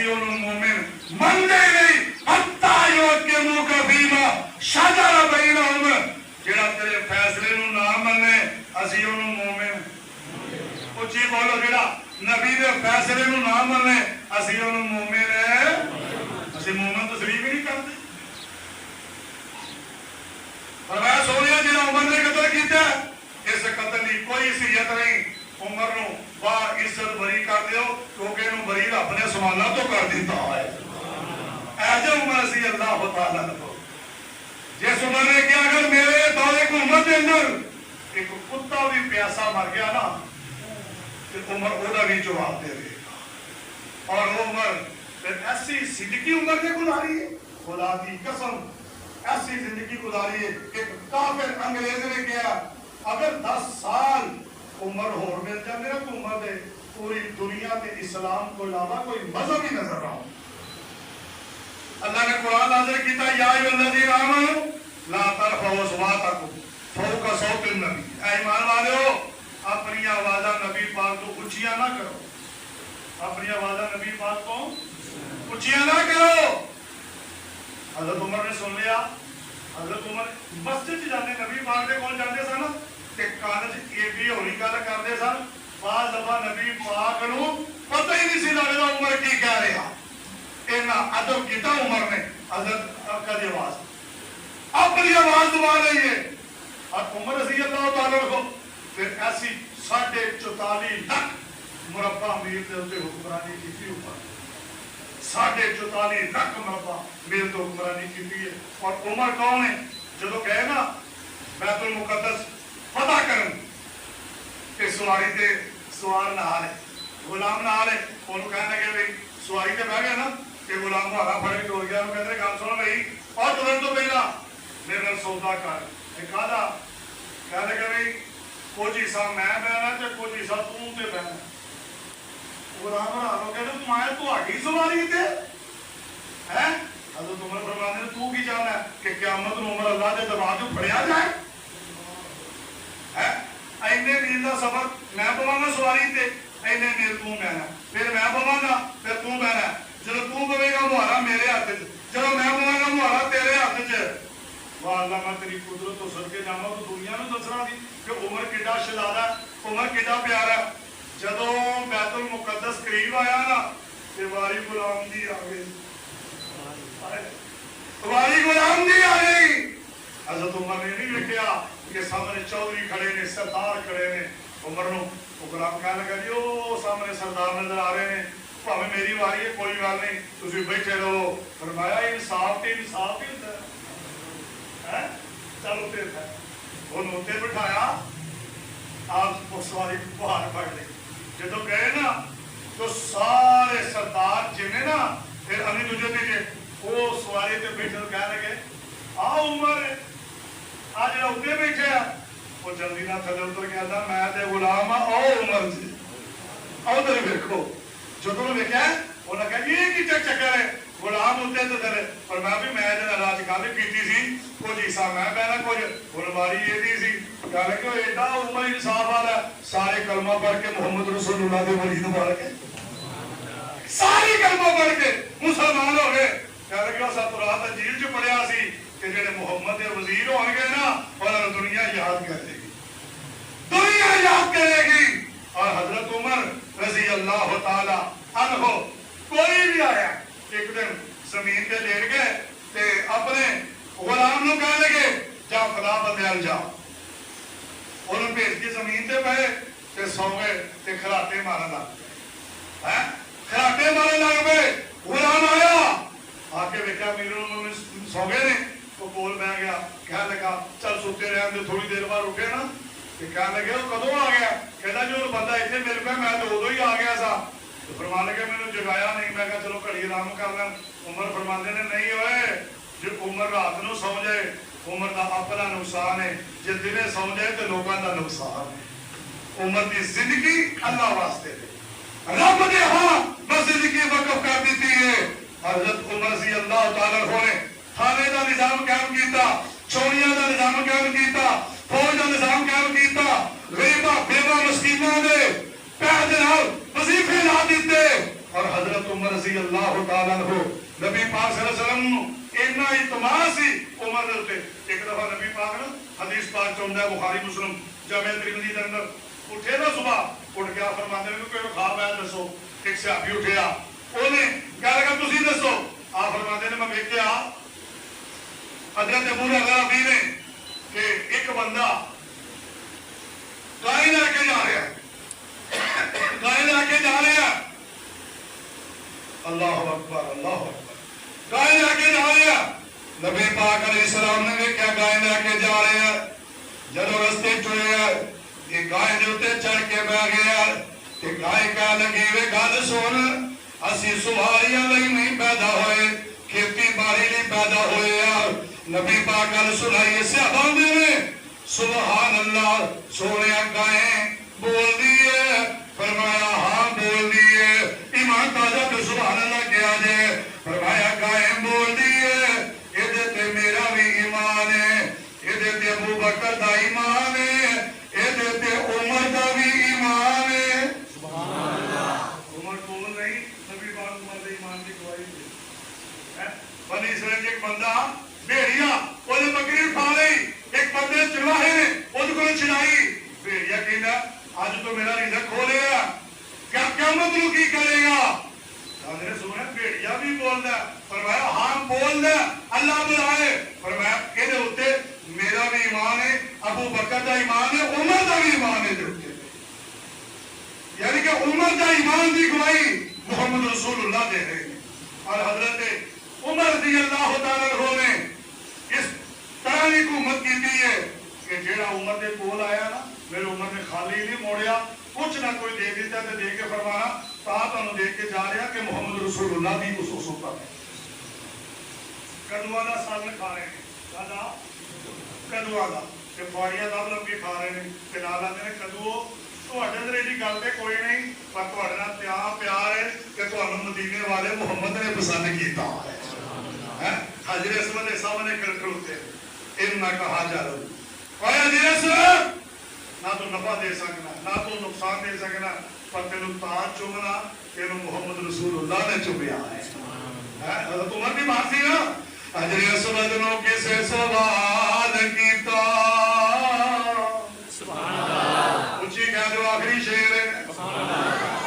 اسی انہوں مومن مندے نہیں حتی یحکموک فیما شجر بینہم جڑا تیرے فیصلے نو نہ منے اسی انہوں مومن اچھی بولو جڑا نبی دے فیصلے نو نہ منے اسی انہوں مومن ہے اسی مومن تسلیم ہی نہیں کرتے فرمایا سونیا جڑا عمر نے قتل کیتا اس قتل کی کوئی حیثیت نہیں عمر نو با عزت بری کر دیو کیونکہ انہوں بری رب نے سمانا تو کر دیتا ہے ایجا عمر سی اللہ تعالیٰ کو جس عمر نے کیا اگر میرے دورے کو عمر دے اندر ایک کتا بھی پیاسا مر گیا نا کہ عمر اوڑا بھی جواب دے دے گا اور وہ عمر پھر ایسی صدقی عمر نے گزاری ہے خدا کی قسم ایسی زندگی گزاری ہے کہ کافر انگریز نے کیا اگر 10 سال عمر ہور مل جائے میرا تو عمر دے پوری دنیا میں اسلام کو علاوہ کوئی مذہب ہی نظر رہا ہوں اللہ نے قرآن نازل کیتا یا ایھا الذین آمنوا لا ترفعوا اصواتکم فوق صوت النبی اے ایمان والو اپنی آوازاں نبی پاک کو اونچیاں نہ کرو اپنی آوازاں نبی پاک کو اونچیاں نہ کرو حضرت عمر نے سن لیا حضرت عمر مسجد جانے نبی پاک دے کول جاندے سن تے کان وچ یہ بھی ہوری گل کردے سن بعض دفعہ نبی پاک نو پتہ ہی نہیں سی لگدا عمر کی کہہ رہا اینا ادب کیتا عمر نے حضرت کدی آواز اپنی آواز دبا لئی ہے اور عمر رضی اللہ تعالیٰ کو پھر ایسی 44.5 لاکھ مربع میل دے اوپر حکمرانی کیتی اوپر 44.5 لاکھ مربع میل تے حکمرانی کیتی ہے اور عمر کون ہے جدو گئے نا بیت المقدس فتح کرن کہ سواری تے سوار نال ہے غلام نال ہے انہوں کہنے لگے بھئی سواری تے بہ گیا نا کہ غلام کو آگا پھڑ کے ٹور گیا کہتے کام سنو بھئی اور ترنت تو پہلا میرے نال سودا کر کہا کہنے لگے بھئی کچھ حصہ میں بہنا تے کچھ حصہ تو تے بہنا غلام رہا کہتے تم آئے تو آگی سواری تے ہیں حضرت عمر فرمانے تو کی جانا ہے کہ قیامت میں عمر اللہ دے دربار جو پھڑیا جائے اینے میل دا سفر میں پوانا سواری تے اینے میل تو بہنا پھر میں پوانا پھر تو بہنا جب تو پوے گا مہارا میرے ہاتھ جب میں پواں گا مہارا تیرے ہاتھ چ واہ اللہ میں تیری قدرت تو صدقے جاواں تو دنیا نو دسنا سی کہ عمر کڈا شہزادہ عمر کڈا پیارا جدوں بیت المقدس قریب آیا نا تے واری غلام دی آ گئی واری غلام دی آ گئی حضرت عمر نے نہیں لکھیا کہ سامنے چودھری کھڑے نے سردار کھڑے نے عمر نو غلام کہنے لگا جی او سامنے سردار نظر آ رہے ہیں بھاویں میری واری ہے کوئی گل نہیں تسی بیٹھے رہو فرمایا انصاف تے انصاف ہی ہوندا ہے چلو تے انہوں تے بٹھایا آپ سواری باہر پڑ لی جدو گئے نا تو سارے سردار جنے نا پھر ہمیں دوجے دیجے وہ سواری تے بیٹھے کہنے لگے آ عمر آ جڑا اتنے بیٹھے ہیں وہ جلدی نہ تھلے اتر گیا تھا میں تے غلام او عمر جی آؤ تے دیکھو جدو نے دیکھا انہوں نے کہا یہ کی چکر ہے غلام ہوتے تو تیرے پر میں بھی میں جنہا راج کھانے پیتی سی کچھ حصہ میں پہنا کچھ علماری یہ دی سی کہا کہ وہ ایڈا عمر انصاف والا سارے کلمہ پڑھ کے محمد رسول اللہ دے ولید مبارک ہے ساری کلمہ پڑھ کے مسلمان ہو گئے کہا کہ وہ سب رات انجیل جو پڑھیا سی کہ جنہیں محمد دے وزیر ہو گئے نا انہوں دنیا یاد کر دے گی دنیا یاد کرے گی اور حضرت عمر رضی اللہ تعالی عنہ کوئی بھی آیا ایک دن زمین پہ لیٹ گئے تے اپنے غلام نو کہنے لگے جا فلاں بندیال جا انہوں بھیج کے زمین تے پہ تے سو گئے تے کھراٹے مارا لگ گئے کھراٹے مارا لگ گئے غلام آیا آ کے دیکھا میرے سو گئے نے وہ بول بہ گیا کہنے لگا چل سوتے رہے ہم تھوڑی دیر بعد اٹھے نا کہنے لگے وہ کدوں آ گیا کہتا جو بندہ اتنے مل پہ میں تو ادو ہی آ گیا سا تو فرمان لگے میں نے جگایا نہیں میں کہا چلو گھڑی آرام کر لیں عمر فرماندے نے نہیں ہوئے جو عمر رات نو سو جائے عمر دا اپنا نقصان ہے جے دنے سو جائے تو لوگاں دا نقصان ہے عمر دی زندگی اللہ واسطے دے رب نے ہاں بس زندگی وقف کر دیتی ہے حضرت عمر رضی اللہ تعالیٰ عنہ نے تھانے دا نظام قائم کیتا چوریاں دا نظام قائم کیتا فوج دا نظام قائم کیتا غریباں بیوہ مسکیناں دے پیدے نال وظیفے لا دیتے اور حضرت حضرت عمر رضی اللہ تعالیٰ عنہ نبی پاک صلی اللہ علیہ وسلم اتنا اعتماد سی عمر دے اوتے. ایک دفعہ نبی پاک نا حدیث پاک چاہتا ہے بخاری مسلم جامع ترمذی دے اندر اٹھے نا صبح اٹھ کے فرماتے ہیں کوئی خواب آیا دسو. ایک صحابی اٹھیا انہیں کہا لگا تسی دسو. آپ فرماتے ہیں میں ویکھیا حضرت ابو ہریرہ نے کہ ایک بندہ گائے لے کے جا رہا ہے گائے لے کے جا رہا ہے. اللہ اکبر اللہ اکبر. گائے لے کے جا رہا ہے. نبی پاک علیہ السلام نے کیا گائے لے کے جا رہے ہیں. جب رستے چڑھے یہ گائے دے اوتے چڑھ کے بہ گیا. یہ گائے کہہ لگی وے گل سن اسی سواریاں لئی نہیں پیدا ہوئے کھیتی باڑی نہیں پیدا ہوئے. نبی پاک گل سنائی صحابہ نے سبحان اللہ سونے گائیں بول دیے. فرمایا ہاں بول دیے. ایمان تازہ تو سبحان اللہ کیا جائے. فرمایا گائیں بول دیے. یہ تے میرا بھی ایمان ہے. یہ تے ابو بکر دا ایمان ہے. یہ تے عمر دا بھی ایمان ہے. سبحان اللہ. عمر بول نہیں نبی پاک عمر دے ایمان کی گواہی دے. بنی اسرائیل ایک بندہ بھیڑیا وہ بکری کھا رہی. ایک بندے چرواہے نے وہ کو چلائی. بھیڑیا کہنا آج تو میرا رزق کھو لیا کیا قیامت نو کی کرے گا. حضرت سونا بھیڑیا بھی بول دا. فرمایا ہاں بول دا اللہ بلائے. فرمایا کہ دے ہوتے میرا بھی ایمان ہے ابو بکر دا ایمان ہے عمر دا بھی ایمان ہے. دے ہوتے یعنی کہ عمر دا ایمان دی گواہی محمد رسول اللہ دے رہے ہیں. اور حضرت عمر رضی اللہ تعالیٰ عنہ نے اس طرح کی حکومت کی ہے کہ جیڑا عمر دے کول آیا نا میرے عمر نے خالی نہیں موڑیا کچھ نہ کوئی دے دیتا تے دے کے فرمانا تا تانوں دے کے جا رہا کہ محمد رسول اللہ دی خصوصیت ہے. کدوا دا سال کھا رہے ہیں دادا کدوا دا تے فاڑیاں دا لب کے کھا رہے ہیں تے نال آندے نے کدو تواڈے تے دی گل تے کوئی نہیں پر تواڈے نال پیار ہے کہ تانوں مدینے والے محمد نے پسند کیتا ہے. حضرت اسود کے سامنے کھڑوتے ان نہ کہا جا رہا اور حضرت نہ تو نفع دے سکنا نہ تو نقصان دے سکنا پر تینوں تاج چومنا تینوں محمد رسول اللہ نے چومیا ہے. حضرت عمر کی بات تھی نا حضرت اسود نے کسے سوال کیتا. سبحان اللہ اونچی کہہ دو آخری شعر ہے.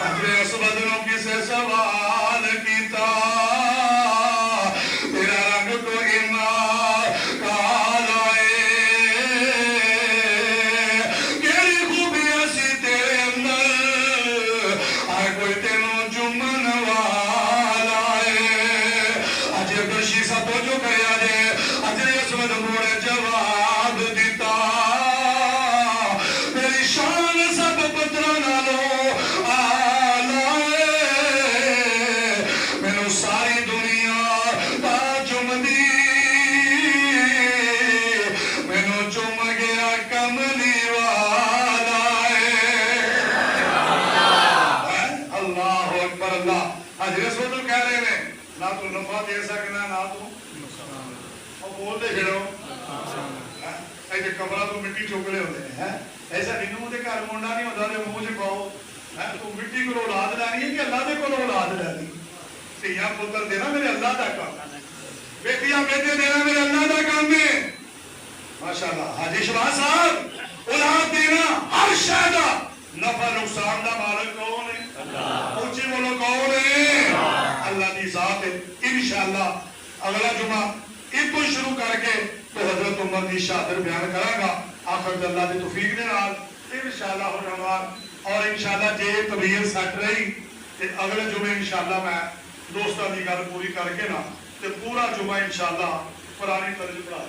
حضرت اسود نے کسے سوال کیتا دے سکنا نہ تو بولتے چڑھو ایسے کمرہ تو مٹی چوکلے ہوتے ہیں. ایسا نینو دے گھر منڈا نہیں ہوتا جو منہ چ پاؤ تو مٹی کو اولاد لینی ہے کہ اللہ دے کو اولاد لینی. دھیاں پتر دینا میرے اللہ دا کام ہے. بیٹیاں بیٹے دینا میرے اللہ دا کام ہے. ماشاءاللہ حاجی شباز صاحب اولاد دینا ہر شے دا نفع نقصان دا مالک کون ہے؟ اونچی بولو کون ہے؟ اللہ دی ذات ہے. انشاءاللہ اگلا جمعہ اس کو شروع کر کے تو حضرت عمر دی شہادت بیان کراں گا آخر اللہ دی توفیق دے نال انشاءاللہ ہو جاواں. اور انشاءاللہ جے طبیعت سیٹ رہی تے اگلے جمعے انشاءاللہ میں دوستاں دی گل پوری کر کے نا تے پورا جمعہ انشاءاللہ قرآنی طرز پڑھا